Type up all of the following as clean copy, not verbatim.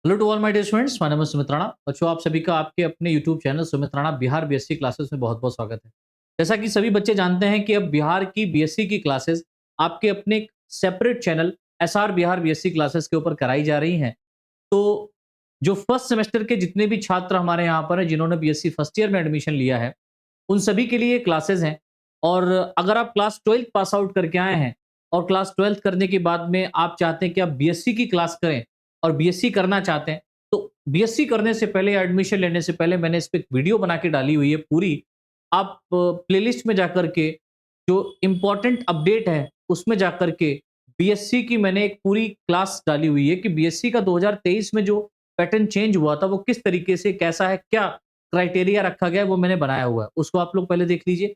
Hello to all my dear students, my name is Sumit Rana. बच्चों, आप सभी का आपके अपने YouTube channel Sumit Rana Bihar BSc classes में बहुत बहुत स्वागत है। जैसा कि सभी बच्चे जानते हैं कि अब बिहार की बीएससी की क्लासेस आपके अपने एक separate channel SR Bihar BSc classes के ऊपर कराई जा रही हैं। तो जो फर्स्ट सेमेस्टर के जितने भी छात्र हमारे यहाँ पर हैं जिन्होंने बीएससी फर्स्ट ईयर में एडमिशन लिया है, उन सभी के लिए क्लासेस हैं। और अगर आप क्लास 12th पास आउट करके आए हैं और क्लास 12th करने के बाद में आप चाहते हैं कि आप बीएससी की क्लास करें और बीएससी करना चाहते हैं, तो बीएससी करने से पहले या एडमिशन लेने से पहले मैंने इस पे एक वीडियो बना के डाली हुई है पूरी। आप प्लेलिस्ट में जाकर के जो इम्पोर्टेंट अपडेट है उसमें जाकर के बीएससी की मैंने एक पूरी क्लास डाली हुई है कि बीएससी का 2023 में जो पैटर्न चेंज हुआ था वो किस तरीके से कैसा है, क्या क्राइटेरिया रखा गया है, वो मैंने बनाया हुआ है। उसको आप लोग पहले देख लीजिए।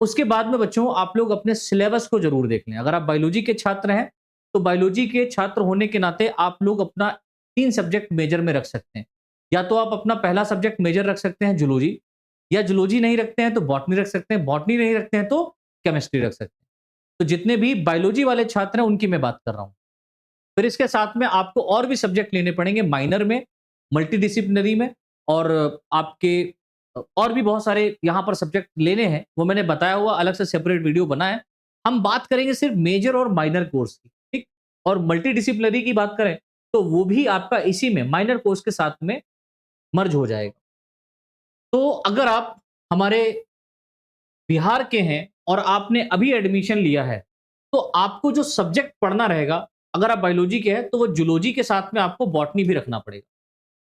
उसके बाद में बच्चों आप लोग अपने सिलेबस को ज़रूर देख लें। अगर आप बायोलॉजी के छात्र हैं, तो बायोलॉजी के छात्र होने के नाते आप लोग अपना 3 सब्जेक्ट मेजर में रख सकते हैं। या तो आप अपना पहला सब्जेक्ट मेजर रख सकते हैं जूलॉजी, या जूलॉजी नहीं रखते हैं तो बॉटनी रख सकते हैं, बॉटनी नहीं रखते हैं तो केमिस्ट्री रख सकते हैं। तो जितने भी बायोलॉजी वाले छात्र हैं उनकी मैं बात कर रहा हूँ। फिर इसके साथ में आपको और भी सब्जेक्ट लेने पड़ेंगे माइनर में, मल्टीडिसिप्लिनरी में, और आपके और भी बहुत सारे यहाँ पर सब्जेक्ट लेने हैं, वो मैंने बताया हुआ अलग से सेपरेट वीडियो बना है। हम बात करेंगे सिर्फ मेजर और माइनर कोर्स की, ठीक? और मल्टीडिसिप्लिनरी की बात करें तो वो भी आपका इसी में माइनर कोर्स के साथ में मर्ज हो जाएगा। तो अगर आप हमारे बिहार के हैं और आपने अभी एडमिशन लिया है, तो आपको जो सब्जेक्ट पढ़ना रहेगा, अगर आप बायोलॉजी के हैं तो वो जूलॉजी के साथ में आपको बॉटनी भी रखना पड़ेगा।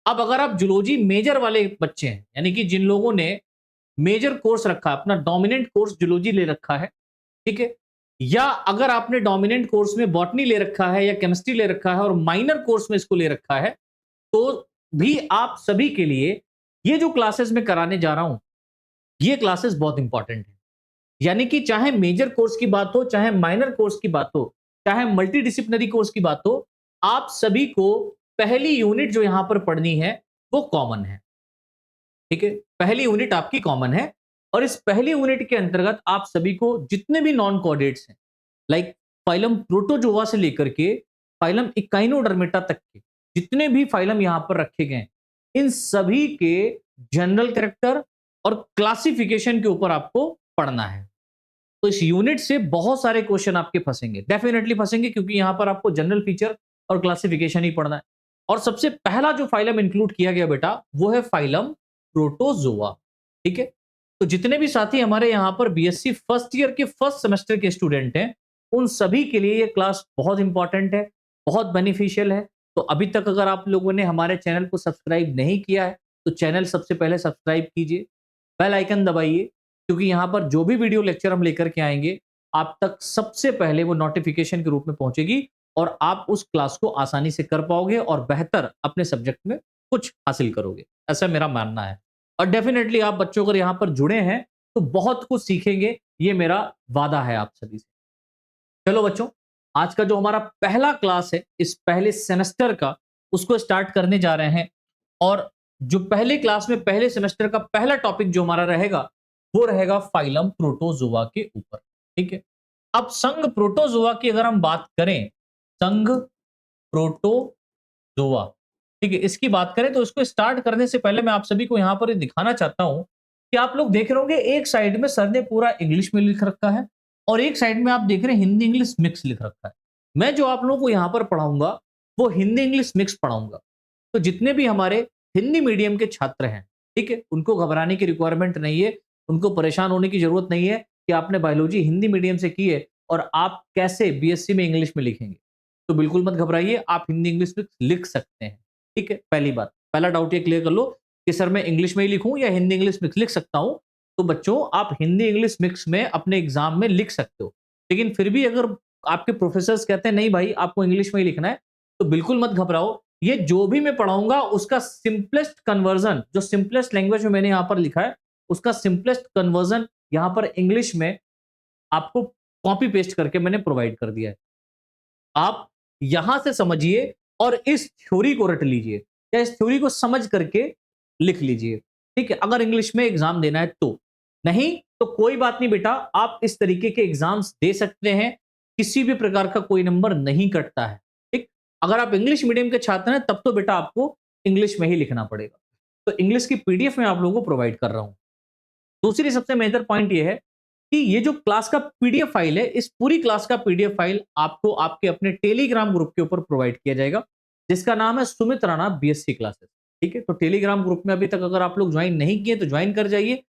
अब अगर आप जूलॉजी मेजर वाले बच्चे हैं, यानी कि जिन लोगों ने मेजर कोर्स रखा है, अपना डोमिनेंट कोर्स जूलॉजी ले रखा है, ठीक है? या अगर आपने डोमिनेंट कोर्स में बॉटनी ले रखा है या केमिस्ट्री ले रखा है और माइनर कोर्स में इसको ले रखा है, तो भी आप सभी के लिए ये जो क्लासेस मैं कराने जा रहा हूं, ये क्लासेस बहुत इंपॉर्टेंट है। यानी कि चाहे मेजर कोर्स की बात हो, चाहे माइनर कोर्स की बात हो, चाहे मल्टीडिसिप्लिनरी कोर्स की बात हो, आप सभी को पहली यूनिट जो यहां पर पढ़नी है वो कॉमन है। ठीक है? पहली यूनिट आपकी कॉमन है और इस पहली यूनिट के अंतर्गत आप सभी को जितने भी नॉन कोऑर्डिनेट्स हैं, लाइक फाइलम प्रोटोजोआ से लेकर के फाइलम इकाइनोडर्मेटा तक के जितने भी फाइलम यहां पर रखे गए हैं, इन सभी के जनरल कैरेक्टर और क्लासिफिकेशन के ऊपर आपको पढ़ना है। तो इस यूनिट से बहुत सारे क्वेश्चन आपके फंसेंगे, डेफिनेटली फंसेंगे, क्योंकि यहां पर आपको जनरल फीचर और क्लासिफिकेशन ही पढ़ना है। और सबसे पहला जो फाइलम इंक्लूड किया गया बेटा, वो है फाइलम प्रोटोजोआ। ठीक है? तो जितने भी साथी हमारे यहां पर बीएससी फर्स्ट ईयर के फर्स्ट सेमेस्टर के स्टूडेंट हैं, उन सभी के लिए ये क्लास बहुत इंपॉर्टेंट है, बहुत बेनिफिशियल है। तो अभी तक अगर आप लोगों ने हमारे चैनल को सब्सक्राइब नहीं किया है, तो चैनल सबसे पहले सब्सक्राइब कीजिए, बेल आइकन दबाइए, क्योंकि यहाँ पर जो भी वीडियो लेक्चर हम लेकर के आएंगे, आप तक सबसे पहले वो नोटिफिकेशन के रूप में पहुंचेगी और आप उस क्लास को आसानी से कर पाओगे और बेहतर अपने सब्जेक्ट में कुछ हासिल करोगे। ऐसा मेरा मानना है। और डेफिनेटली आप बच्चों अगर यहाँ पर जुड़े हैं, तो बहुत कुछ सीखेंगे, ये मेरा वादा है आप सभी से। चलो बच्चों, आज का जो हमारा पहला क्लास है इस पहले सेमेस्टर का, उसको स्टार्ट करने जा रहे हैं। और जो पहले क्लास में पहले सेमेस्टर का पहला टॉपिक जो हमारा रहेगा, वो रहेगा फाइलम प्रोटोजोआ के ऊपर। ठीक है? अब संघ प्रोटोजोआ की अगर हम बात करें, संघ प्रोटोजोआ, ठीक है, इसकी बात करें तो इसको स्टार्ट करने से पहले मैं आप सभी को यहां पर ये दिखाना चाहता हूं कि आप लोग देख रहे होंगे एक साइड में सर ने पूरा इंग्लिश में लिख रखा है और एक साइड में आप देख रहे हैं हिंदी इंग्लिश मिक्स लिख रखा है। मैं जो आप लोगों को यहां पर पढ़ाऊंगा वो हिंदी इंग्लिश मिक्स पढ़ाऊंगा। तो जितने भी हमारे हिंदी मीडियम के छात्र हैं, ठीक है, उनको घबराने की रिक्वायरमेंट नहीं है, उनको परेशान होने की जरूरत नहीं है कि आपने बायोलॉजी हिंदी मीडियम से की है और आप कैसे बीएससी में इंग्लिश में लिखेंगे। तो बिल्कुल मत घबराइए, आप हिंदी इंग्लिश में लिख सकते हैं। ठीक है? पहली बात, पहला डाउट ये क्लियर कर लो कि सर मैं इंग्लिश में ही लिखूं या हिंदी इंग्लिश मिक्स लिख सकता हूं। तो बच्चों, आप हिंदी इंग्लिश मिक्स में अपने एग्जाम में लिख सकते हो, लेकिन फिर भी अगर आपके प्रोफेसर्स कहते हैं नहीं भाई आपको इंग्लिश में ही लिखना है, तो बिल्कुल मत घबराओ। ये जो भी मैं पढ़ाऊंगा उसका सिंपलेस्ट कन्वर्जन, जो सिंपलेस्ट लैंग्वेज में मैंने यहां पर लिखा है, उसका सिंपलेस्ट कन्वर्जन यहां पर इंग्लिश में आपको कॉपी पेस्ट करके मैंने प्रोवाइड कर दिया है। आप यहां से समझिए और इस थ्योरी को रट लीजिए या इस थ्योरी को समझ करके लिख लीजिए। ठीक है? अगर इंग्लिश में एग्जाम देना है तो। नहीं तो कोई बात नहीं बेटा, आप इस तरीके के एग्जाम्स दे सकते हैं, किसी भी प्रकार का कोई नंबर नहीं कटता है। ठीक? अगर आप इंग्लिश मीडियम के छात्र हैं तब तो बेटा आपको इंग्लिश में ही लिखना पड़ेगा। तो इंग्लिश की पीडीएफ मैं आप लोगों को प्रोवाइड कर रहा हूं। दूसरी सबसे मेजर पॉइंट ये है कि ये जो क्लास का पीडीएफ फाइल है, इस पूरी क्लास का पीडीएफ फाइल आपको आपके अपने टेलीग्राम ग्रुप के ऊपर प्रोवाइड किया जाएगा, जिसका नाम है सुमित राणा बीएससी क्लासेस। ठीक है, तो टेलीग्राम ग्रुप में अभी तक अगर आप लोग ज्वाइन नहीं किए तो ज्वाइन कर जाइए।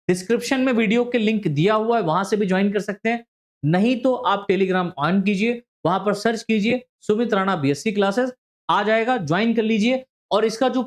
डिस्क्रिप्शन में वीडियो के लिंक दिया हुआ है, वहां से भी ज्वाइन कर सकते हैं। नहीं तो आप टेलीग्राम ऑन कीजिए, वहां पर सर्च कीजिए सुमित राणा बीएससी क्लासेस, आ जाएगा, ज्वाइन कर लीजिए। और इसका जो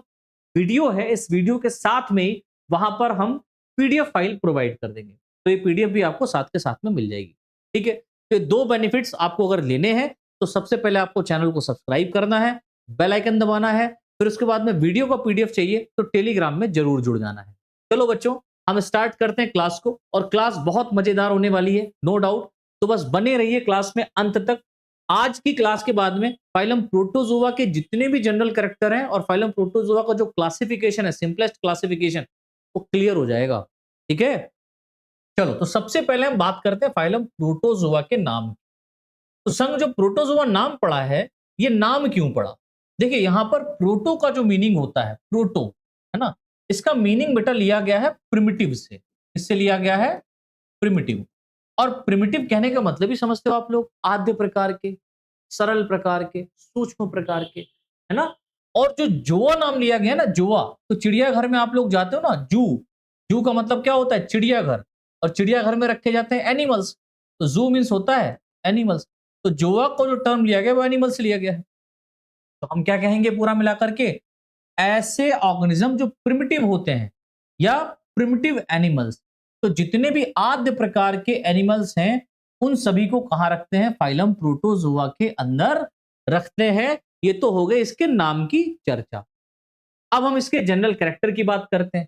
वीडियो है, इस वीडियो के साथ में ही वहां पर हम पीडीएफ फाइल प्रोवाइड कर देंगे, तो ये पीडीएफ भी आपको साथ के साथ में मिल जाएगी। ठीक है, तो ये दो बेनिफिट्स आपको अगर लेने हैं तो सबसे पहले आपको चैनल को सब्सक्राइब करना है, बेल आइकन दबाना है, फिर उसके बाद में वीडियो का पीडीएफ चाहिए तो टेलीग्राम में जरूर जुड़ जाना है। चलो बच्चों, हम स्टार्ट करते हैं क्लास को, और क्लास बहुत मजेदार होने वाली है, नो डाउट। तो बस बने रहिए क्लास में अंत तक। आज की क्लास के बाद में फाइलम प्रोटोजोआ के जितने भी जनरल कैरेक्टर हैं और फाइलम प्रोटोजोआ का जो क्लासिफिकेशन है, सिंपलेस्ट क्लासिफिकेशन, वो क्लियर हो जाएगा। ठीक है, चलो तो सबसे पहले हम बात करते हैं फाइलम प्रोटोजोआ के नाम। तो संग जो प्रोटोजोआ नाम पड़ा है, ये नाम क्यों पड़ा? देखिए यहां पर प्रोटो का जो मीनिंग होता है, प्रोटो, है ना, इसका मीनिंग बेटा लिया गया है प्रिमिटिव से। इससे लिया गया है प्रिमिटिव। और प्रिमिटिव कहने का मतलब ही समझते हो आप लोग, आद्य प्रकार के, सरल प्रकार के, सूक्ष्म प्रकार के, है ना। और जो जोआ नाम लिया गया है ना, जोआ, तो चिड़ियाघर में आप लोग जाते हो ना, जू, जू का मतलब क्या होता है? चिड़ियाघर। और चिड़ियाघर में रखे जाते हैं एनिमल्स, तो जू मीन्स होता है एनिमल्स। तो जोआ को जो टर्म लिया गया वो एनिमल से लिया गया है। तो हम क्या कहेंगे पूरा मिलाकर के? ऐसे ऑर्गेनिज्म जो प्रिमिटिव होते हैं या प्रिमिटिव एनिमल्स। तो जितने भी आद्य प्रकार के एनिमल्स हैं उन सभी को कहां रखते हैं? फाइलम प्रोटोजोआ के अंदर रखते हैं। ये तो हो गए इसके नाम की चर्चा। अब हम इसके जनरल कैरेक्टर की बात करते हैं।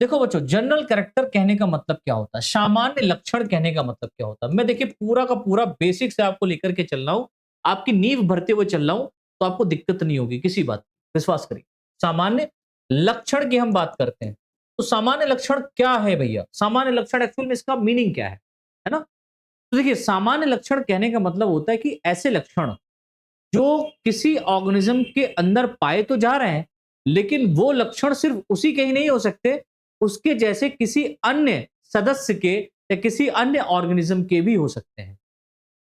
देखो बच्चों, जनरल कैरेक्टर कहने का मतलब क्या होता है, सामान्य लक्षण कहने का मतलब क्या होता है, मैं देखिए पूरा का पूरा बेसिक से आपको लेकर के चल रहा हूं, आपकी नींव भरते हुए चल रहा हूं, तो आपको दिक्कत नहीं होगी किसी बात की, विश्वास करिए। सामान्य लक्षण की हम बात करते हैं, तो सामान्य लक्षण क्या है भैया? सामान्य लक्षण एक्चुअल में इसका मीनिंग क्या है ना। तो देखिए सामान्य लक्षण कहने का मतलब होता है कि ऐसे लक्षण जो किसी ऑर्गेनिज्म के अंदर पाए तो जा रहे हैं, लेकिन वो लक्षण सिर्फ उसी के ही नहीं हो सकते, उसके जैसे किसी अन्य सदस्य के या किसी अन्य ऑर्गेनिज्म के भी हो सकते हैं।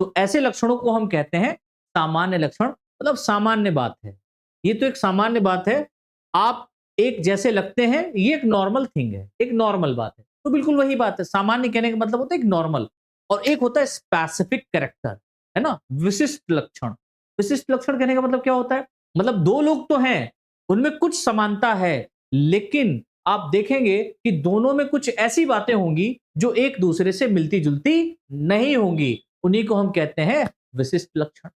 तो ऐसे लक्षणों को हम कहते हैं सामान्य लक्षण, मतलब सामान्य बात है। ये तो एक सामान्य बात है, आप एक जैसे लगते हैं, ये एक नॉर्मल थिंग है, एक नॉर्मल बात है। तो बिल्कुल वही बात है, सामान्य कहने का मतलब होता है एक नॉर्मल, और एक होता है स्पेसिफिक कैरेक्टर, है ना, विशिष्ट लक्षण। विशिष्ट लक्षण कहने का मतलब क्या होता है? मतलब दो लोग तो हैं, उनमें कुछ समानता है, लेकिन आप देखेंगे कि दोनों में कुछ ऐसी बातें होंगी जो एक दूसरे से मिलती जुलती नहीं होंगी, उन्हीं को हम कहते हैं विशिष्ट लक्षण।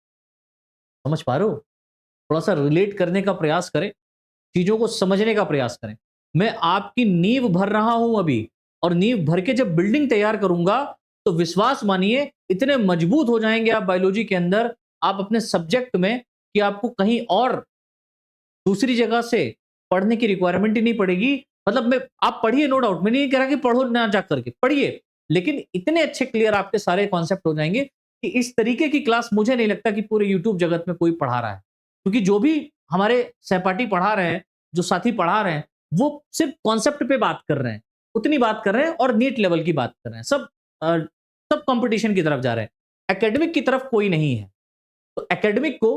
समझ पा रहे हो? थोड़ा सा रिलेट करने का प्रयास करें, चीजों को समझने का प्रयास करें। मैं आपकी नींव भर रहा हूं अभी, और नींव भर के जब बिल्डिंग तैयार करूंगा तो विश्वास मानिए इतने मजबूत हो जाएंगे आप बायोलॉजी के अंदर, आप अपने सब्जेक्ट में, कि आपको कहीं और दूसरी जगह से पढ़ने की रिक्वायरमेंट ही नहीं पड़ेगी। मतलब मैं, आप पढ़िए, नो डाउट, मैं नहीं कह रहा कि पढ़ो ना जा करके, पढ़िए, लेकिन इतने अच्छे क्लियर आपके सारे कॉन्सेप्ट हो जाएंगे कि इस तरीके की क्लास मुझे नहीं लगता कि पूरे यूट्यूब जगत में कोई पढ़ा रहा है। क्योंकि जो भी हमारे सहपाठी पढ़ा रहे हैं, जो साथी पढ़ा रहे हैं, वो सिर्फ कॉन्सेप्ट पे बात कर रहे हैं, उतनी बात कर रहे हैं, और नीट लेवल की बात कर रहे हैं। सब कंपटीशन की तरफ जा रहे हैं, एकेडमिक की तरफ कोई नहीं है। तो एकेडमिक को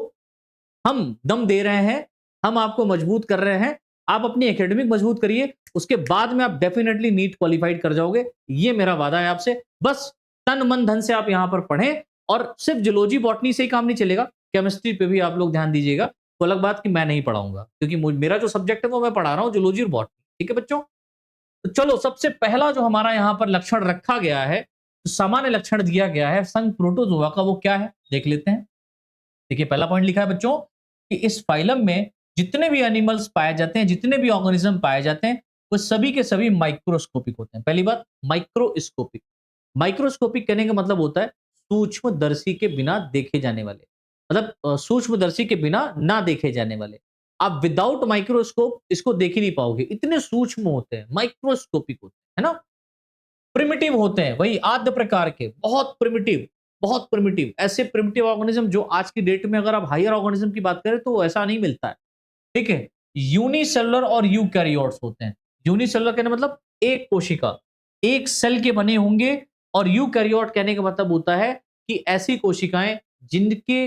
हम दम दे रहे हैं, हम आपको मजबूत कर रहे हैं। आप अपनी एकेडमिक मजबूत करिए, उसके बाद में आप डेफिनेटली नीट क्वालिफाइड कर जाओगे, ये मेरा वादा है आपसे। बस तन मन धन से आप यहां पर पढ़ें, और सिर्फ जूलॉजी बॉटनी से ही काम नहीं चलेगा, केमिस्ट्री पे भी आप लोग ध्यान दीजिएगा। तो अलग बात कि मैं नहीं पढ़ाऊंगा, क्योंकि मेरा जो सब्जेक्ट है वो मैं पढ़ा रहा हूं, जूलॉजी और बॉटनी। ठीक है बच्चों, तो चलो सबसे पहला जो हमारा यहां पर लक्षण रखा गया है, तो सामान्य लक्षण दिया गया है संघ प्रोटोजोआ का, वो क्या है देख लेते हैं। देखिए पहला पॉइंट लिखा है बच्चों कि इस फाइलम में जितने भी एनिमल्स पाए जाते हैं, जितने भी ऑर्गेनिज्म पाए जाते हैं, वो सभी के सभी माइक्रोस्कोपिक होते हैं। पहली बात, माइक्रोस्कोपिक। माइक्रोस्कोपिक कहने का मतलब होता है सूक्ष्मदर्शी के बिना देखे जाने वाले, मतलब सूक्ष्मदर्शी के बिना ना देखे जाने वाले। आप विदाउट माइक्रोस्कोप इसको देख ही नहीं पाओगे, इतने सूक्ष्म होते हैं, माइक्रोस्कोपिक होते हैं, है ना। प्रिमिटिव होते हैं, वही आद्य प्रकार के, बहुत प्रिमिटिव, बहुत प्रिमिटिव, ऐसे प्रिमिटिव ऑर्गेनिज्म जो आज की डेट में अगर आप हायर ऑर्गेनिज्म की बात करें तो ऐसा नहीं मिलता है। ठीक है, यूनिसेलुलर और यूकैरियोट्स होते हैं। यूनिसेलुलर कहने मतलब एक कोशिका, एक सेल के बने होंगे, और यूकैरियोट कहने का मतलब होता है कि ऐसी कोशिकाएं जिनके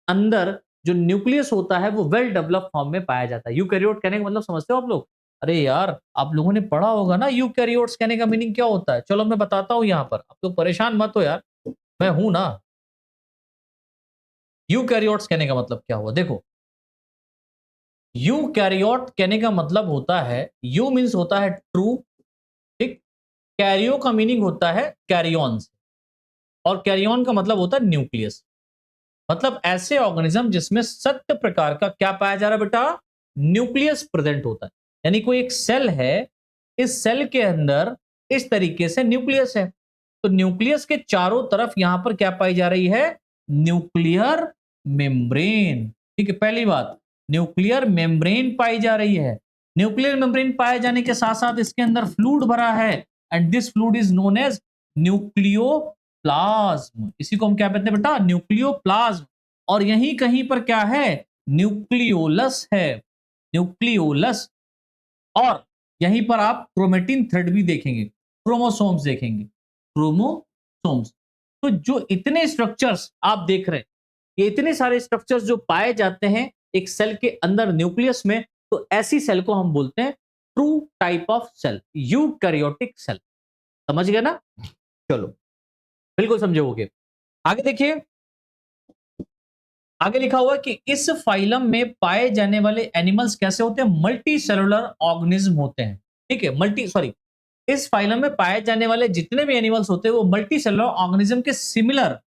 अंदर जो न्यूक्लियस होता है वो वेल डेवलप्ड फॉर्म में पाया जाता है। यूकैरियोट कहने का मतलब समझते हो आप लोग? अरे यार, आप लोगों ने पढ़ा होगा ना यूकैरियोट्स कहने का मीनिंग क्या होता है? चलो मैं बताता हूं यहां पर, आप लोग परेशान मत हो यार, मैं हूं ना। यूकैरियोट्स कहने का मतलब क्या हुआ? देखो, यूकैरियोट कहने का मतलब होता है, यू मीन्स होता है ट्रू, ठीक, कैरियो का मीनिंग होता है कैरियन, और कैरियन का मतलब होता है न्यूक्लियस। मतलब ऐसे ऑर्गेनिज्म जिसमें सत्य प्रकार का क्या पाया जा रहा है बेटा? न्यूक्लियस प्रेजेंट होता है। यानी कोई एक सेल है, इस सेल के अंदर इस तरीके से न्यूक्लियस है, तो न्यूक्लियस के चारों तरफ यहां पर क्या पाई जा रही है? Nuclear membrane. ठीक है, पहली बात, न्यूक्लियर मेम्ब्रेन पाई जा रही है। न्यूक्लियर मेम्ब्रेन पाए जाने के साथ साथ इसके अंदर फ्लूइड भरा है, and this fluid is known as nucleoplasm. इसी को हम क्या कहते हैं बेटा? न्यूक्लियोप्लाज्म। और यहीं कहीं पर क्या है? न्यूक्लियोलस है, न्यूक्लियोलस। और यहीं पर आप क्रोमेटिन थ्रेड भी देखेंगे, क्रोमोसोम्स देखेंगे, क्रोमोसोम्स। तो जो इतने स्ट्रक्चर्स आप देख रहे हैं, ये इतने सारे स्ट्रक्चर्स जो पाए जाते हैं एक सेल के अंदर न्यूक्लियस में, तो ऐसी सेल को हम बोलते हैं true type of cell, eukaryotic cell. समझ गए ना? चलो, बिल्कुल समझे होगे। आगे देखिए, आगे लिखा हुआ है कि इस फाइलम में पाए जाने वाले एनिमल्स कैसे होते हैं? मल्टी सेलुलर ऑर्गेनिज्म होते हैं। ठीक है, इस फाइलम में पाए जाने वाले जितने भी एनिमल्स होते हैं वो मल्टी सेलुलर ऑर्गेनिज्म के सिमिलर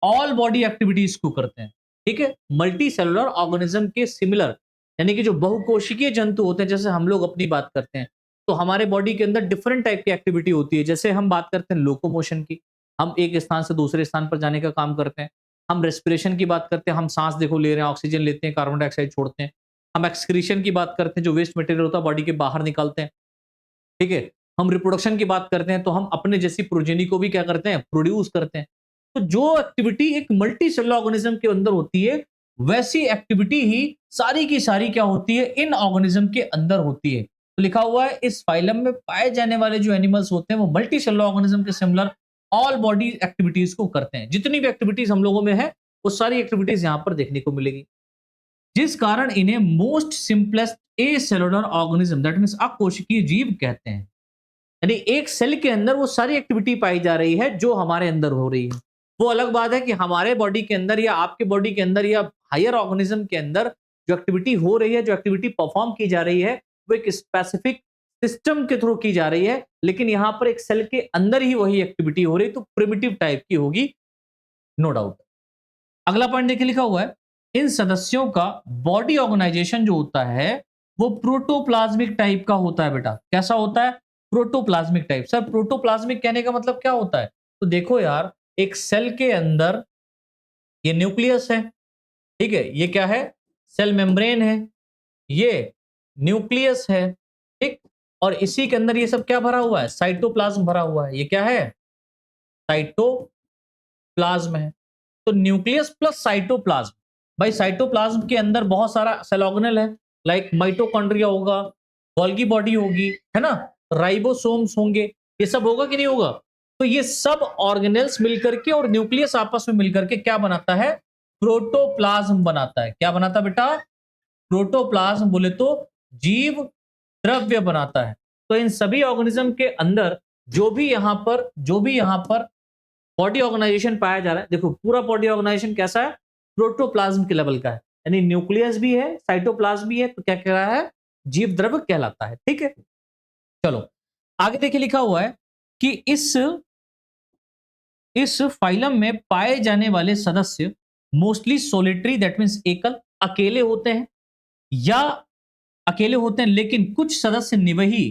ऑल बॉडी एक्टिविटीज को करते हैं। ठीक है, मल्टी सेलुलर ऑर्गेनिज्म के सिमिलर, यानी कि जो बहुकोशिकीय जंतु होते हैं, जैसे हम लोग अपनी बात करते हैं, तो हमारे बॉडी के अंदर डिफरेंट टाइप की एक्टिविटी होती है। जैसे हम बात करते हैं लोकोमोशन की, हम एक स्थान से दूसरे स्थान पर जाने का काम करते हैं। हम रेस्पिरेशन की बात करते हैं, हम सांस देखो ले रहे हैं, ऑक्सीजन लेते हैं, कार्बन डाइऑक्साइड छोड़ते हैं। हम एक्सक्रीशन की बात करते हैं, जो वेस्ट मटेरियल होता है बॉडी के बाहर निकालते हैं। ठीक है, हम रिप्रोडक्शन की बात करते हैं, तो हम अपने जैसी प्रोजेनी को भी क्या करते हैं? प्रोड्यूस करते हैं। तो जो एक्टिविटी एक मल्टी सेलुलर ऑर्गेनिज्म के अंदर होती है, वैसी एक्टिविटी ही सारी की सारी क्या होती है? इन ऑर्गेनिज्म के अंदर होती है। तो लिखा हुआ है इस फाइलम में पाए जाने वाले जो एनिमल्स होते हैं वो मल्टी सेलुलर ऑर्गेनिज्म के सिमिलर ऑल बॉडी एक्टिविटीज को करते हैं। जितनी भी एक्टिविटीज हम लोगों में है वो सारी एक्टिविटीज यहां पर देखने को मिलेगी, जिस कारण इन्हें most simplest acellular organism that means अकोशिकीय जीव कहते हैं। यानी एक सेल के अंदर वो सारी एक्टिविटी पाई जा रही है जो हमारे अंदर हो रही है। वो अलग बात है कि हमारे बॉडी के अंदर या आपके बॉडी के अंदर या हायर ऑर्गेनिज्म के अंदर जो एक्टिविटी हो रही है, जो एक्टिविटी परफॉर्म की जा रही है, वो एक स्पेसिफिक सिस्टम के थ्रू की जा रही है, लेकिन यहां पर एक सेल के अंदर ही वही एक्टिविटी हो रही, तो प्रिमिटिव टाइप की होगी, नो डाउट। अगला पॉइंट देखिए, लिखा हुआ है इन सदस्यों का बॉडी ऑर्गेनाइजेशन जो होता है वो प्रोटोप्लाज्मिक टाइप का होता है। बेटा कैसा होता है? Protoplasmic type. सर प्रोटोप्लाज्मिक कहने का मतलब क्या होता है? तो देखो यार, एक सेल के अंदर ये न्यूक्लियस है, ठीक है, ये क्या है? सेल मेम्ब्रेन है, ये न्यूक्लियस है, ठीक, और इसी के अंदर ये सब क्या भरा हुआ है? साइटोप्लाज्म भरा हुआ है। ये क्या है? साइटोप्लाज्म है। तो न्यूक्लियस प्लस साइटोप्लाज्म, भाई साइटोप्लाज्म के अंदर बहुत सारा सेल ऑर्गेनेल है, लाइक माइटोकॉन्ड्रिया होगा, गोल्गी बॉडी होगी, है ना, राइबोसोम्स होंगे, ये सब होगा कि नहीं होगा? तो ये सब ऑर्गेनेल्स मिलकर के और न्यूक्लियस आपस में मिलकर के क्या बनाता है? प्रोटोप्लाज्म बनाता है। क्या बनाता है बेटा? प्रोटोप्लाज्म बोले तो जीव द्रव्य बनाता है। तो इन सभी ऑर्गेनिज्म के अंदर जो भी यहां पर बॉडी ऑर्गेनाइजेशन पाया जा रहा है, देखो पूरा बॉडी ऑर्गेनाइजेशन कैसा है? प्रोटोप्लाज्म के लेवल का है, यानी न्यूक्लियस भी है, साइटोप्लाज्म भी है, तो क्या कह रहा है? जीव द्रव्य कहलाता है। ठीक है, चलो आगे देखिए, लिखा हुआ है कि इस फाइलम में पाए जाने वाले सदस्य मोस्टली सोलिटरी दैट मींस एकल, अकेले होते हैं या अकेले होते हैं, लेकिन कुछ सदस्य निवही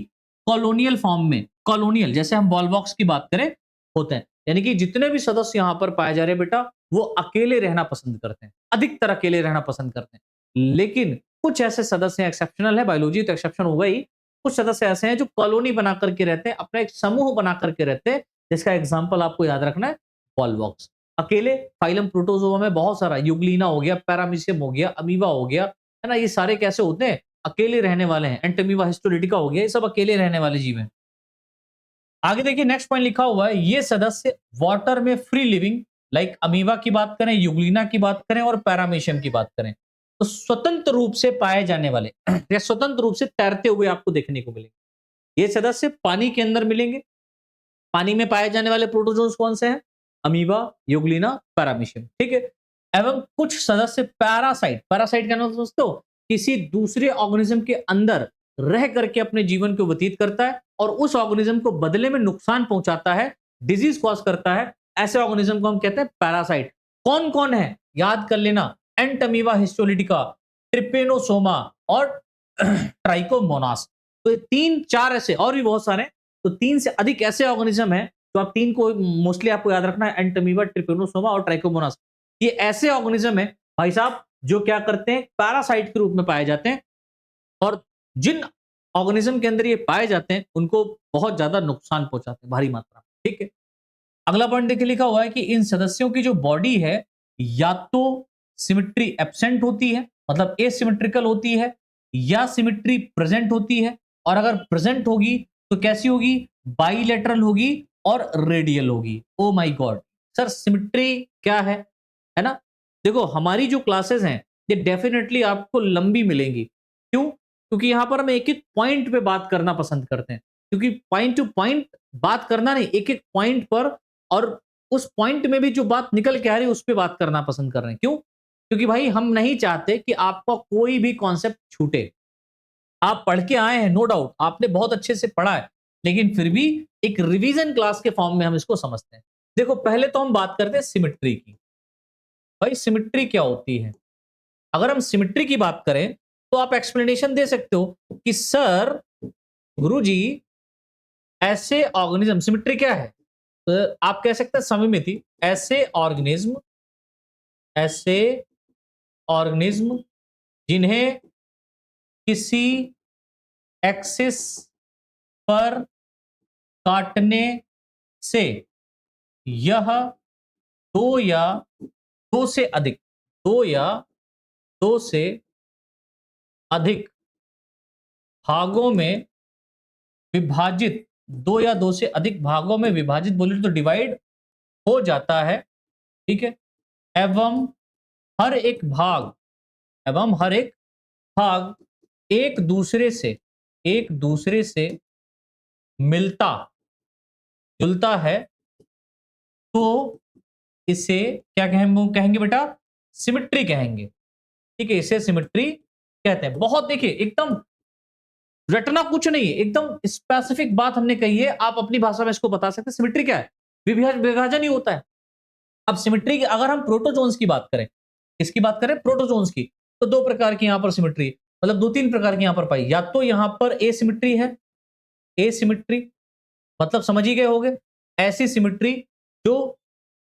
कॉलोनियल फॉर्म में, कॉलोनियल जैसे हम बॉल बॉक्स की बात करें, होते हैं। यानी कि जितने भी सदस्य यहां पर पाए जा रहे हैं बेटा, वो अकेले रहना पसंद करते हैं, अधिकतर अकेले रहना पसंद करते हैं। लेकिन कुछ ऐसे सदस्य हैं, एक्सेप्शनल है, बायोलॉजी तो एक्सेप्शन होगा ही, कुछ सदस्य ऐसे हैं जो कॉलोनी बना करके रहते हैं, अपना एक समूह बना करके रहते हैं, जिसका एग्जाम्पल आपको याद रखना है, बॉल बॉक्स। अकेले फाइलम प्रोटोजोआ में बहुत सारा यूग्लिना हो गया, पैरामीशियम हो गया, अमीबा हो गया, है ना? ये सारे कैसे होते हैं? अकेले रहने वाले हैं। एंटमीबा हिस्टोलिटिका हो गया, ये सब अकेले रहने वाले जीव हैं। आगे देखिए नेक्स्ट पॉइंट लिखा हुआ है, ये सदस्य वाटर में फ्री लिविंग लाइक अमीबा की बात करें, यूग्लिना की बात करें और पैरामीशियम की बात करें, तो स्वतंत्र रूप से पाए जाने वाले या स्वतंत्र रूप से तैरते हुए आपको देखने को मिलेंगे। ये सदस्य पानी के अंदर मिलेंगे। पानी में पाए जाने वाले प्रोटोजोन्स कौन से हैं? अमीबा, यूग्लिना, पैरामीशियम, ठीक है। एवं कुछ सदस्य पैरासाइट, पैरासाइट का नाम समझते हो? किसी दूसरे ऑर्गेनिज्म के अंदर रह करके अपने जीवन को व्यतीत करता है और उस ऑर्गेनिज्म को बदले में नुकसान पहुंचाता है, डिजीज कॉज करता है, ऐसे ऑर्गेनिज्म को हम कहते हैं पैरासाइट। कौन कौन है याद कर लेना, एंटमीबा हिस्टोलिटिका, ट्रिपेनोसोमा और ट्राइकोमोनास। तो ये 3-4 ऐसे और भी बहुत सारे, तो 3 से अधिक ऐसे ऑर्गेनिज्म हैं, तो आप 3 को मोस्टली आपको याद रखना है, एंटमीबा, ट्रिपेनोसोमा और ट्राइकोमोनास। ये ऐसे ऑर्गेनिज्म है भाई साहब जो क्या करते हैं, पैरासाइट के रूप में पाए जाते हैं और जिन ऑर्गेनिज्म के अंदर ये पाए जाते हैं उनको बहुत ज्यादा नुकसान पहुंचाते हैं भारी मात्रा में, ठीक है। अगला पॉइंट देखिए लिखा हुआ है कि इन सदस्यों की जो बॉडी है या तो सिमेट्री एब्सेंट होती है, मतलब एसिमेट्रिकल होती है, या सिमेट्री प्रेजेंट होती है, और अगर प्रेजेंट होगी तो कैसी होगी? बाइलेटरल होगी और रेडियल होगी। Oh my God sir, symmetry क्या है ना? देखो हमारी जो क्लासेस हैं ये डेफिनेटली आपको लंबी मिलेंगी। क्यों? क्योंकि यहां पर हम एक एक पॉइंट पे बात करना पसंद करते हैं, क्योंकि पॉइंट टू पॉइंट बात करना नहीं, एक एक पॉइंट पर, और उस पॉइंट में भी जो बात निकल के आ रही है उस पे बात करना पसंद कर रहे हैं। क्यों? क्योंकि भाई हम नहीं चाहते कि आपका कोई भी कॉन्सेप्ट छूटे। आप पढ़ के आए हैं, नो डाउट आपने बहुत अच्छे से पढ़ा है, लेकिन फिर भी एक रिवीजन क्लास के फॉर्म में हम इसको समझते हैं। देखो पहले तो हम बात करते हैं सिमेट्री की। भाई सिमेट्री क्या होती है? अगर हम सिमेट्री की बात करें तो आप एक्सप्लेनेशन दे सकते हो कि सर, गुरुजी, ऐसे ऑर्गेनिज्म, सिमेट्री क्या है? तो आप कह सकते हैं सममिति, ऐसे ऑर्गेनिज्म जिन्हें किसी एक्सिस पर काटने से यह दो या दो से अधिक दो या दो से अधिक भागों में विभाजित, दो या दो से अधिक भागों में विभाजित बोले तो डिवाइड हो जाता है, ठीक है। एवं हर एक भाग एक दूसरे से मिलता जुलता है, तो इसे क्या कहेंगे बेटा? सिमेट्री कहेंगे, ठीक है। इसे सिमेट्री कहते हैं। बहुत देखिए एकदम रटना कुछ नहीं है, एकदम स्पेसिफिक बात हमने कही है, आप अपनी भाषा में इसको बता सकते हैं। सिमेट्री क्या है? विभाजन ही होता है। अब सिमेट्री की अगर हम प्रोटोजोन्स की बात करें, किसकी बात करें? प्रोटोजोन्स की, तो दो प्रकार की यहां पर सिमेट्री, मतलब 2-3 प्रकार की यहां पर पाई। या तो यहां पर एसिमेट्री है, एसिमेट्री मतलब समझ ही गए होंगे, ऐसी सिमेट्री जो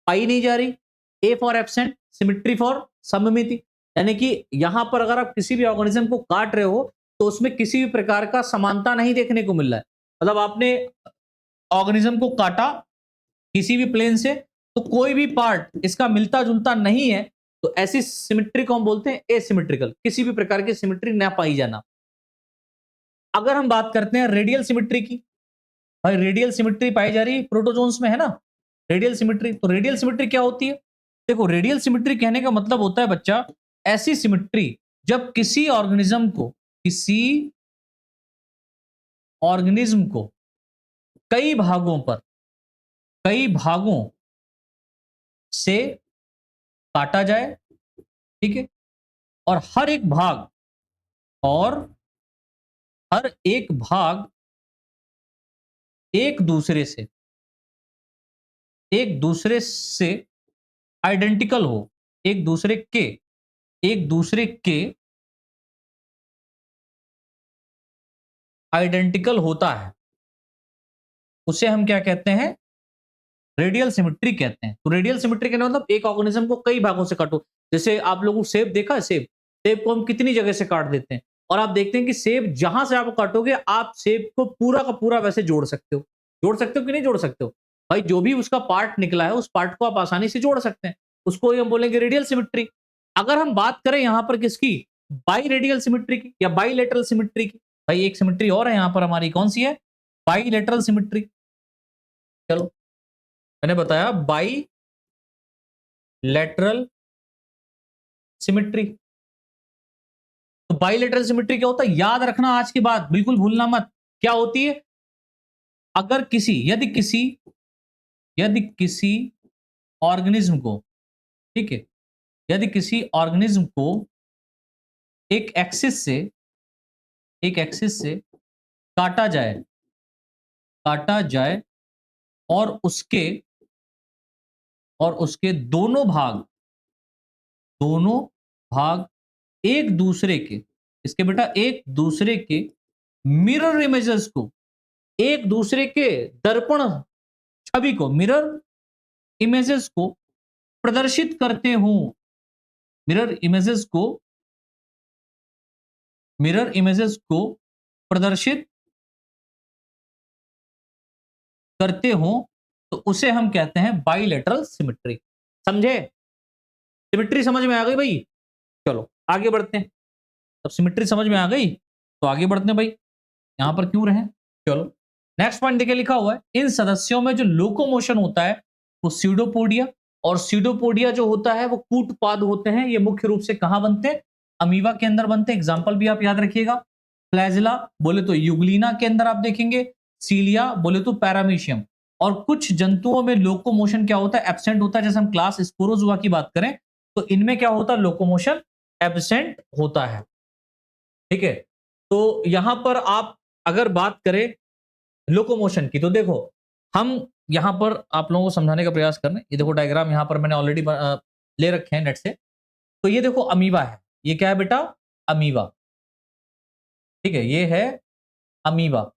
पाई नहीं जा रही। A for absent, symmetry for सममिति, यानी कि यहां पर अगर आप किसी भी ऑर्गेनिज्म को काट रहे हो तो उसमें किसी भी प्रकार का समानता नहीं देखने को मिल रहा है। मतलब आपने ऑर्गेनिज्म को काटा किसी भी प्लेन से, तो कोई भी पार्ट इसका मिलता जुलता नहीं है, तो ऐसी सिमेट्री को हम बोलते हैं एसिमेट्रिकल, किसी भी प्रकार की सिमेट्री ना पाई जाना। अगर हम बात करते हैं रेडियल सिमेट्री की, भाई रेडियल सिमेट्री पाई जा रही प्रोटोजोन्स में, है ना? रेडियल सिमेट्री, तो रेडियल सिमेट्री क्या होती है? देखो रेडियल सिमेट्री कहने का मतलब होता है बच्चा, ऐसी सिमेट्री जब किसी ऑर्गेनिज्म को कई भागों से काटा जाए, ठीक है, और और हर एक भाग एक दूसरे से आइडेंटिकल हो, एक दूसरे के आइडेंटिकल होता है, उसे हम क्या कहते हैं? रेडियल सिमेट्री कहते हैं। तो रेडियल सिमेट्री कहने का मतलब एक ऑर्गेनिज्म को कई भागों से काटो। जैसे आप लोगों सेब देखा है, सेब को हम कितनी जगह से काट देते हैं, और आप देखते हैं कि सेब जहां से आप काटोगे, आप सेब को पूरा का पूरा वैसे जोड़ सकते हो कि नहीं जोड़ सकते हो? भाई जो भी उसका पार्ट निकला है उस पार्ट को आप आसानी से जोड़ सकते हैं, उसको ही हम बोलेंगे रेडियल सिमेट्री। अगर हम बात करें यहां पर किसकी, बाई रेडियल सिमेट्री की या बाईलेटरल सिमेट्री की, भाई एक सिमेट्री और है यहां पर हमारी, कौन सी है, बाईलेटरल सिमेट्री। चलो मैंने बताया बाई लेटरल सिमेट्री। तो बाईलेटरल सिमेट्री क्या होता है, याद रखना आज के बाद, बिल्कुल भूलना मत, क्या होती है, अगर किसी यदि किसी ऑर्गेनिज्म को, ठीक है, यदि किसी ऑर्गेनिज्म को एक एक्सिस से काटा जाए और उसके दोनों भाग एक दूसरे के, इसके बेटा एक दूसरे के मिरर इमेजेस को, एक दूसरे के दर्पण छवि को, मिरर इमेजेस को प्रदर्शित करते हो, मिरर इमेजेस को प्रदर्शित करते हो, तो उसे हम कहते हैं बाईलेटरल सिमेट्री। समझे, सिमेट्री समझ में आ गई भाई। चलो आगे बढ़ते हैं, अब सिमेट्री समझ में आ गई तो आगे बढ़ते हैं भाई, यहां पर क्यों रहे। चलो नेक्स्ट पॉइंट देखिए, लिखा हुआ है इन सदस्यों में जो लोकोमोशन होता है वो स्यूडोपोडिया, और स्यूडोपोडिया जो होता है वो कूटपाद होते हैं। ये मुख्य रूप से कहां बनते हैं, अमीबा के अंदर बनते हैं। एग्जाम्पल भी आप याद रखिएगा, फ्लैजिला बोले तो यूग्लिना के अंदर आप देखेंगे, सीलिया बोले तो पैरामीशियम। और कुछ जंतुओं में लोकोमोशन क्या होता है, एब्सेंट होता है। जैसे हम क्लास स्पोरोजुआ की बात करें तो इनमें क्या होता है, लोकोमोशन एब्सेंट होता है, ठीक है। तो यहां पर आप अगर बात करें लोकोमोशन की, तो देखो हम यहां पर आप लोगों को समझाने का प्रयास कर रहे हैं। ये देखो डायग्राम यहां पर मैंने ऑलरेडी ले रखे हैं नेट से। तो ये देखो अमीबा है, ये क्या है बेटा, अमीबा, ठीक है, ये है अमीबा।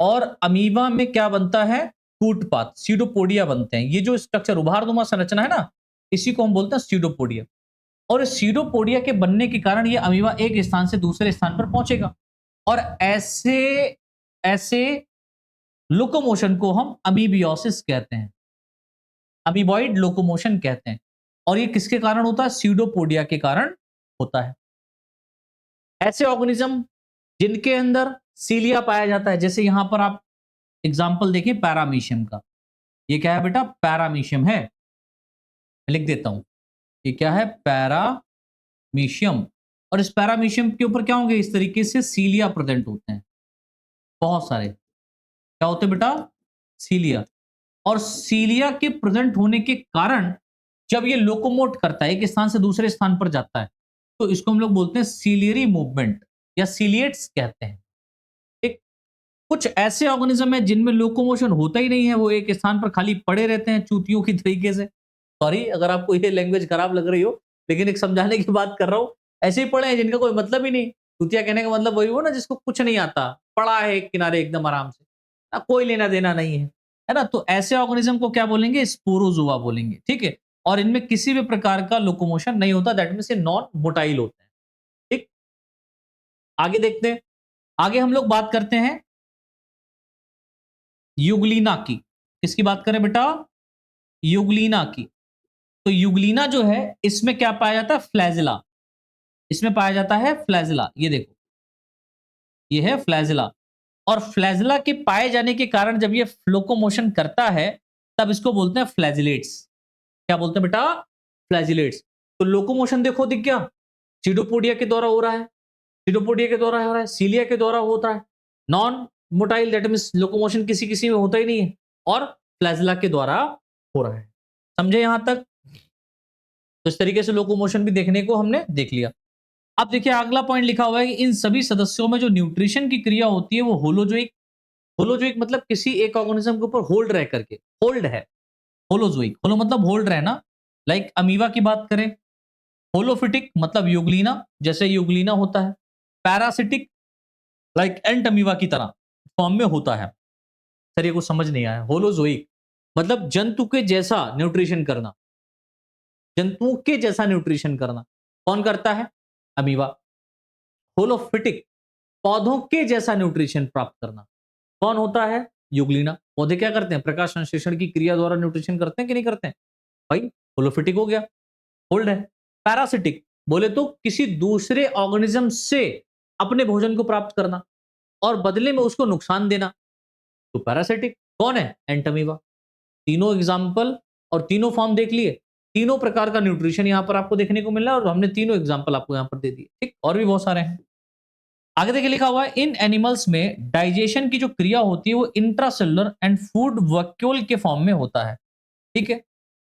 और अमीबा में क्या बनता है, कूटपाद, स्यूडोपोडिया बनते हैं। ये जो स्ट्रक्चर उभारनुमा संरचना है ना, इसी को हम बोलते हैं स्यूडोपोडिया। और इस स्यूडोपोडिया के बनने के कारण ये अमीबा एक स्थान से दूसरे स्थान पर पहुंचेगा, और ऐसे ऐसे लोकोमोशन को हम अमीबियोसिस कहते हैं, अमीबॉइड लोकोमोशन कहते हैं। और ये किसके कारण होता है, स्यूडोपोडिया के कारण होता है। ऐसे ऑर्गेनिज्म जिनके अंदर सीलिया पाया जाता है, जैसे यहां पर आप एग्जाम्पल देखिए पैरामीशियम का, ये क्या है बेटा, पैरामीशियम है, मैं लिख देता हूं, ये क्या है, पैरामीशियम। और इस पैरामीशियम के ऊपर क्या होंगे, इस तरीके से सीलिया प्रेजेंट होते हैं, बहुत सारे क्या होते हैं बेटा, सीलिया। और सीलिया के प्रेजेंट होने के कारण जब ये लोकोमोट करता है, एक स्थान से दूसरे स्थान पर जाता है, तो इसको हम लोग बोलते हैं सीलियरी मूवमेंट या सीलिएट्स कहते हैं। एक कुछ ऐसे ऑर्गेनिज्म है जिनमें लोकोमोशन होता ही नहीं है, वो एक स्थान पर खाली पड़े रहते हैं चूतियों की तरीके से। सॉरी अगर आपको ये लैंग्वेज खराब लग रही हो, लेकिन एक समझाने की बात कर रहा हूं। ऐसे ही पड़े हैं जिनका कोई मतलब ही नहीं। चूतिया कहने का मतलब वही हो ना, जिसको कुछ नहीं आता, पड़ा है एक किनारे एकदम आराम से, ना कोई लेना देना नहीं है ना। तो ऐसे ऑर्गेनिज्म को क्या बोलेंगे, स्पोरोजुआ बोलेंगे, ठीक है। और इनमें किसी भी प्रकार का लोकोमोशन नहीं होता, दैट मीन्स ये नॉन मोटाइल होते हैं, ठीक। आगे देखते हैं, आगे हम लोग बात करते हैं युगलीना की। किसकी बात करें बेटा, युगलीना की। तो युगलीना जो है इसमें क्या पाया जाता है, फ्लैजिला, इसमें पाया जाता है फ्लैजिला। ये देखो ये है फ्लैजिला। और फ्लैजिला के पाए जाने के कारण जब ये लोकोमोशन करता है तब इसको बोलते हैं फ्लैजिलेट्स। क्या बोलते हैं बेटा, फ्लैजिलेट्स। तो लोकोमोशन देखो दिख गया, सीडोपोडिया के द्वारा हो रहा है, सीडोपोडिया के द्वारा हो रहा है, सीलिया के द्वारा होता है, non motile that means locomotion किसी किसी में होता ही नहीं है, और फ्लैजिला के द्वारा हो रहा है। समझे यहां तक। तो इस तरीके से लोकोमोशन भी देखने को हमने देख लिया। अब देखिए अगला पॉइंट लिखा हुआ है कि इन सभी सदस्यों में जो न्यूट्रिशन की क्रिया होती है वो होलोजोइक, होलोजोइक मतलब किसी एक ऑर्गेनिज्म के ऊपर होल्ड रह करके, होल्ड है, होलोजोइक, होलो मतलब होल्ड रहना। लाइक अमीबा की बात करें, होलोफिटिक मतलब युगलीना, जैसे युगलीना होता है। पैरासिटिक लाइक एंट अमीबा की तरह फॉर्म में होता है। सर ये कुछ समझ नहीं आया, होलोजोइक मतलब जंतु के जैसा न्यूट्रिशन करना, जंतुओं के जैसा न्यूट्रिशन करना कौन करता है, अमीबा। होलोफिटिक पौधों के जैसा न्यूट्रिशन प्राप्त करना कौन होता है, युगलीना। पौधे क्या करते हैं? प्रकाश संश्लेषण की क्रिया द्वारा न्यूट्रिशन करते हैं कि नहीं करते हैं? भाई होलोफिटिक हो गया, होल्ड है। पैरासिटिक बोले तो किसी दूसरे ऑर्गेनिज्म से अपने भोजन को प्राप्त करना और बदले में उसको नुकसान देना, तो पैरासिटिक। कौन है? एंटमीबा। तीनों एग्जाम्पल और तीनों फॉर्म देख लिए। तीनों प्रकार का न्यूट्रिशन यहां पर आपको देखने को मिल रहा है और हमने तीनों एग्जाम्पल आपको यहां पर दे दिए। ठीक, और भी बहुत सारे हैं। आगे देखिए लिखा हुआ है इन एनिमल्स में डाइजेशन की जो क्रिया होती है वो इंट्रासेलुलर एंड फूड वैक्यूल के फॉर्म में होता है। ठीक है,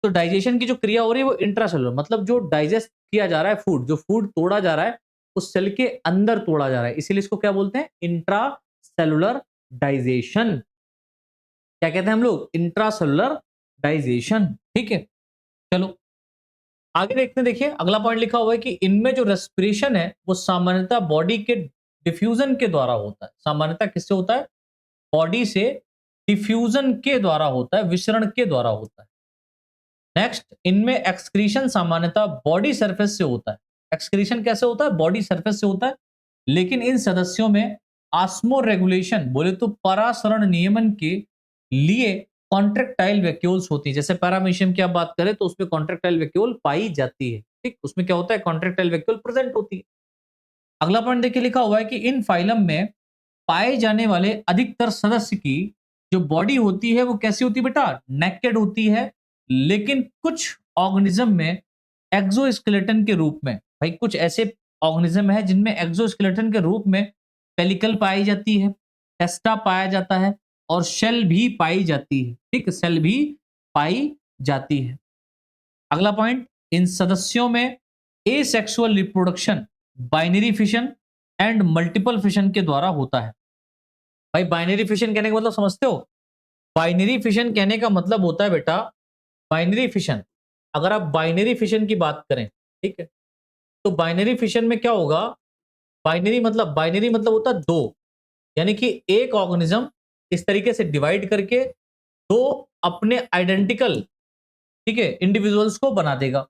तो डाइजेशन की जो क्रिया हो रही है वो इंट्रासेलुलर, मतलब जो डाइजेस्ट किया जा रहा है फूड, जो फूड तोड़ा जा रहा है उस सेल के अंदर तोड़ा जा रहा है, इसीलिए इसको क्या बोलते हैं? Intracellular digestion. क्या कहते हैं हम लोग? Intracellular digestion. ठीक है, चलो आगे देखते हैं। देखिए अगला पॉइंट लिखा हुआ है कि इनमें जो रेस्पिरेशन है वो सामान्यतः बॉडी के डिफ्यूजन के द्वारा होता है। सामान्यतः किससे होता है? बॉडी से डिफ्यूजन के द्वारा होता है, विसरण के द्वारा होता है। नेक्स्ट, इनमें एक्सक्रीशन सामान्यतः बॉडी सरफेस से होता है। एक्सक्रीशन कैसे होता है? बॉडी सरफेस से होता है, लेकिन इन सदस्यों में ऑस्मो रेगुलेशन बोले तो परासरण नियमन के लिए कॉन्ट्रेक्टाइल वैक्यूल्स होती है। जैसे पैरामीशियम की आप बात करें तो उसमें कॉन्ट्रेक्टाइल वैक्यूल पाई जाती है। ठीक, उसमें क्या होता है? कॉन्ट्रेक्टाइल वैक्यूल प्रेजेंट होती है। अगला पॉइंट देखिए लिखा हुआ है कि इन फाइलम में पाए जाने वाले अधिकतर सदस्य की जो बॉडी होती है वो कैसी होती है बेटा? नेकेड होती है, लेकिन कुछ ऑर्गेनिज्म में एक्सोस्केलेटन के रूप में, भाई कुछ ऐसे ऑर्गेनिज्म है जिनमें एक्सोस्केलेटन के रूप में पेलिकल पाई जाती है, टेस्टा पाया जाता है और शेल भी पाई जाती है। ठीक, सेल भी पाई जाती है। अगला पॉइंट, इन सदस्यों में asexual reproduction binary fission and multiple fission के द्वारा होता है। भाई बाइनरी फिशन कहने का मतलब समझते हो? बाइनरी फिशन कहने का मतलब होता है बेटा, बाइनरी फिशन, अगर आप बाइनरी फिशन की बात करें, ठीक है, तो बाइनरी फिशन में क्या होगा? बाइनरी मतलब होता है दो, यानी कि एक ऑर्गेनिज्म इस तरीके से डिवाइड करके दो अपने आइडेंटिकल, ठीक है, इंडिविजुअल्स को बना देगा।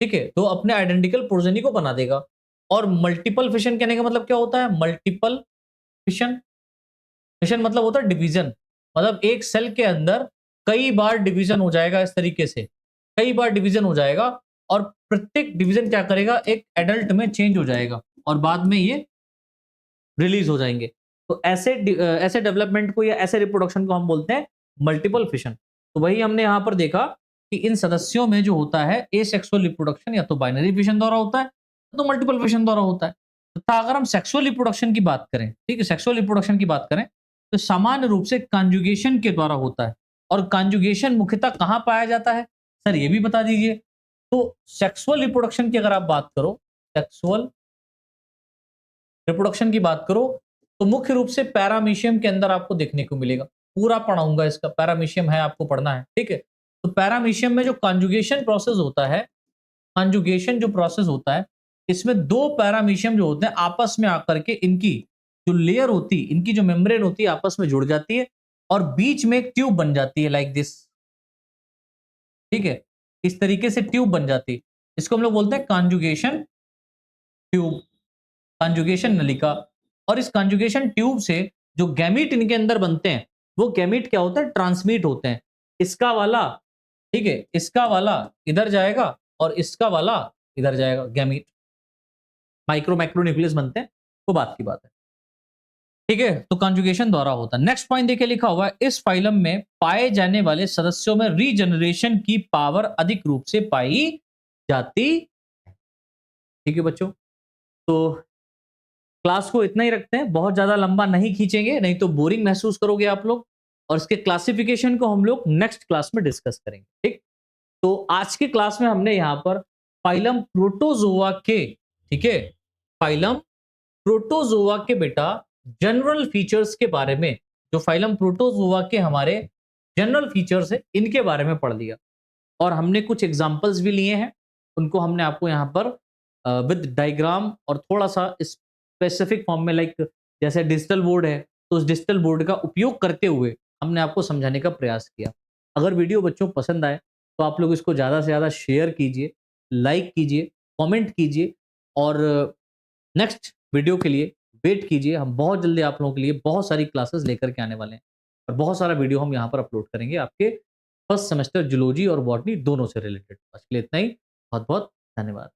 ठीक है, तो अपने आइडेंटिकल प्रोजेनी को बना देगा। और मल्टीपल फिशन कहने का मतलब क्या होता है? मल्टीपल फिशन, फिशन मतलब होता है डिवीजन, मतलब एक सेल के अंदर कई बार डिवीजन हो जाएगा, इस तरीके से कई बार डिवीजन हो जाएगा और प्रत्येक डिवीजन क्या करेगा? एक एडल्ट में चेंज हो जाएगा और बाद में ये रिलीज हो जाएंगे। तो ऐसे डेवलपमेंट को या ऐसे रिप्रोडक्शन को हम बोलते हैं मल्टीपल फिशन। तो वही हमने यहां पर देखा कि इन सदस्यों में जो होता है एसेक्सुअल रिप्रोडक्शन या तो बाइनरी फिशन द्वारा होता है तो मल्टीपल फिशन द्वारा होता है। तथा अगर हम सेक्सुअल रिप्रोडक्शन की बात करें, ठीक है, सेक्सुअल रिप्रोडक्शन की बात करें तो सामान्य रूप से कॉन्जुगेशन के द्वारा होता है। और कॉन्जुगेशन मुख्यतः कहां पाया जाता है? सर ये भी बता दीजिए। तो सेक्सुअल रिप्रोडक्शन की अगर आप बात करो, सेक्सुअल रिप्रोडक्शन की बात करो तो मुख्य रूप से पैरामीशियम के अंदर आपको देखने को मिलेगा। पूरा पढ़ाऊंगा इसका, पैरामीशियम है आपको पढ़ना है। ठीक है, तो पैरामीशियम में जो कॉन्जुगेशन प्रोसेस होता है, कॉन्जुगेशन जो प्रोसेस होता है, इसमें दो पैरामीशियम जो होते हैं आपस में आकर के इनकी जो लेयर होती है, इनकी जो मेम्ब्रेन होती है आपस में जुड़ जाती है और बीच में एक ट्यूब बन जाती है लाइक दिस। ठीक है, इस तरीके से ट्यूब बन जाती है, इसको हम लोग बोलते हैं कॉन्जुगेशन ट्यूब, कॉन्जुगेशन नलिका। और इस कॉन्जुगेशन ट्यूब से जो गैमीट इनके अंदर बनते हैं वो गैमीट क्या होता है? ट्रांसमिट होते हैं। इसका वाला, ठीक है, इसका वाला इधर जाएगा और इसका वाला इधर जाएगा, गैमीट माइक्रो मैक्रो न्यूक्लियस बनते हैं, वो बात की बात है। ठीक है, तो कॉन्जुगेशन द्वारा होता है। नेक्स्ट पॉइंट देखिए लिखा हुआ है इस फाइलम में पाए जाने वाले सदस्यों में रीजनरेशन की पावर अधिक रूप से पाई जाती। ठीक है बच्चों, तो क्लास को इतना ही रखते हैं, बहुत ज्यादा लंबा नहीं खींचेंगे, नहीं तो बोरिंग महसूस करोगे आप लोग। और इसके क्लासिफिकेशन को हम लोग नेक्स्ट क्लास में डिस्कस करेंगे। ठीक, तो आज की क्लास में हमने यहां पर फाइलम प्रोटोजोआ के, ठीक है, फाइलम प्रोटोजोआ के बेटा जनरल फीचर्स के बारे में, जो फाइलम प्रोटोजोआ के हमारे जनरल फीचर्स है इनके बारे में पढ़ लिया। और हमने कुछ एग्जांपल्स भी लिए हैं, उनको हमने आपको यहाँ पर विद डायग्राम और थोड़ा सा स्पेसिफिक फॉर्म में, लाइक जैसे डिजिटल बोर्ड है तो उस डिजिटल बोर्ड का उपयोग करते हुए हमने आपको समझाने का प्रयास किया। अगर वीडियो बच्चों पसंद आए तो आप लोग इसको ज़्यादा से ज़्यादा शेयर कीजिए, लाइक कीजिए, कमेंट कीजिए और नेक्स्ट वीडियो के लिए वेट कीजिए। हम बहुत जल्दी आप लोगों के लिए बहुत सारी क्लासेस लेकर के आने वाले हैं। और बहुत सारा वीडियो हम यहाँ पर अपलोड करेंगे आपके फर्स्ट सेमेस्टर जूलॉजी और बॉटनी दोनों से रिलेटेड। आज के लिए इतना ही। बहुत-बहुत धन्यवाद।